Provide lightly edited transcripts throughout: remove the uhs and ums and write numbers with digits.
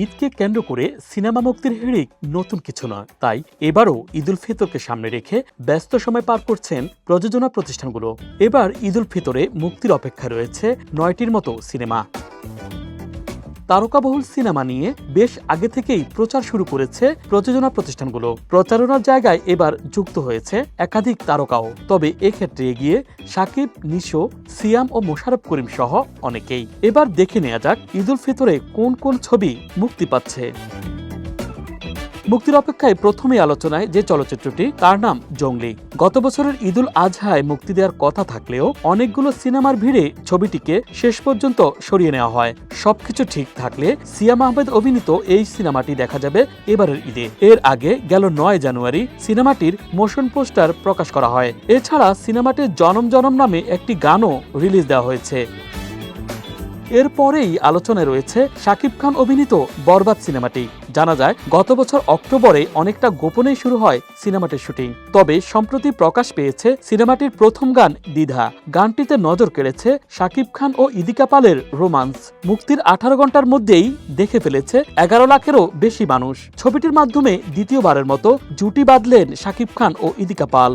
ঈদকে কেন্দ্র করে সিনেমা মুক্তির হিড়িক নতুন কিছু নয়, তাই এবারও ঈদ উল ফিতরকে সামনে রেখে ব্যস্ত সময় পার করছেন প্রযোজনা প্রতিষ্ঠানগুলো। এবার ঈদ উল ফিতরে মুক্তির অপেক্ষা রয়েছে 9টির মতো সিনেমা। তারকাবহুল সিনেমা নিয়ে বেশ আগে থেকেই প্রচার শুরু করেছে প্রযোজনা প্রতিষ্ঠানগুলো। প্রচারণার জায়গায় এবার যুক্ত হয়েছে একাধিক তারকাও। তবে এক্ষেত্রে এগিয়ে শাকিব, নিশো, সিয়াম ও মোশাররফ করিম সহ অনেকেই। এবার দেখে নেওয়া যাক ঈদ উল ফিতরে কোন কোন ছবি মুক্তি পাচ্ছে। মুক্তির অপেক্ষায় প্রথমেই আলোচনায় যে চলচ্চিত্রটি, তার নাম জঙ্গলি। গত বছরের ঈদ উল আজহায় মুক্তি দেওয়ার কথা থাকলেও অনেকগুলো সিনেমার ভিড়ে ছবিটিকে শেষ পর্যন্ত সরিয়ে নেওয়া হয়। সবকিছু ঠিক থাকলে সিয়াম আহমেদ অভিনীত এই সিনেমাটি দেখা যাবে এবারের ঈদে। এর আগে গেল 9 জানুয়ারি সিনেমাটির মোশন পোস্টার প্রকাশ করা হয়। এছাড়া সিনেমাটির জনম জনম নামে একটি গানও রিলিজ দেওয়া হয়েছে। এরপরেই আলোচনায় রয়েছে শাকিব খান অভিনীত বরবাদ সিনেমাটি। জানা যায় গত বছর অক্টোবরে অনেকটা গোপনেই শুরু হয় সিনেমাটির শুটিং। তবে সম্প্রতি প্রকাশ পেয়েছে সিনেমাটির প্রথম গান দ্বিধা। গানটিতে নজর কেড়েছে শাকিব খান ও ইদিকা পালের রোমান্স। মুক্তির 18 ঘন্টার মধ্যেই দেখে ফেলেছে 11 লাখেরও বেশি মানুষ। ছবিটির মাধ্যমে দ্বিতীয়বারের মতো জুটি বাঁধলেন শাকিব খান ও ইদিকা পাল।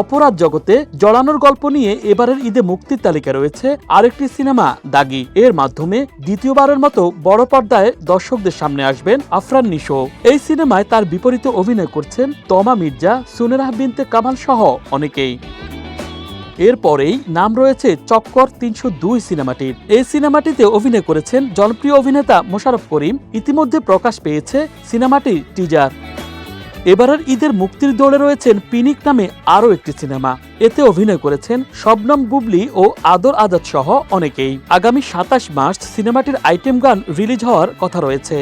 অপরাধ জগতে জড়ানোর গল্প নিয়ে এবারের ঈদে মুক্তির তালিকা রয়েছে আরেকটি সিনেমা দাগি। এর মাধ্যমে দ্বিতীয়বারের মতো বড় পর্দায় দর্শকদের সামনে আসবেন আফরান নিশো। এই সিনেমায় তার বিপরীতে অভিনয় করছেন তমা মির্জা, সুনেরাহ বিনতে কামাল সহ অনেকেই। এরপরেই নাম রয়েছে চক্কর 302 সিনেমাটির। এই সিনেমাটিতে অভিনয় করেছেন জনপ্রিয় অভিনেতা মোশাররফ করিম। ইতিমধ্যে প্রকাশ পেয়েছে সিনেমাটির টিজার। এবারের ঈদের মুক্তির দৌড়ে রয়েছেন পিনিক নামে আরও একটি সিনেমা। এতে অভিনয় করেছেন শবনম বুবলি ও আদর আজাদ সহ অনেকেই। আগামী 27 মার্চ সিনেমাটির আইটেম গান রিলিজ হওয়ার কথা রয়েছে।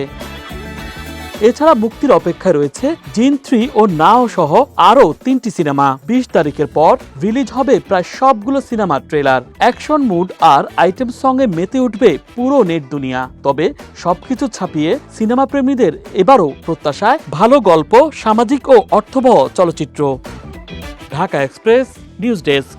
এছাড়া মুক্তির অপেক্ষায় রয়েছে জিন 3 ও নাও সহ আরও 3টি সিনেমা। 20 তারিখের পর রিলিজ হবে প্রায় সবগুলো সিনেমার ট্রেলার। অ্যাকশন মুড আর আইটেম সঙ্গে মেতে উঠবে পুরো নেট দুনিয়া। তবে সবকিছু ছাপিয়ে সিনেমা প্রেমীদের এবারও প্রত্যাশায় ভালো গল্প, সামাজিক ও অর্থবহ চলচ্চিত্র। Dhaka express news desk.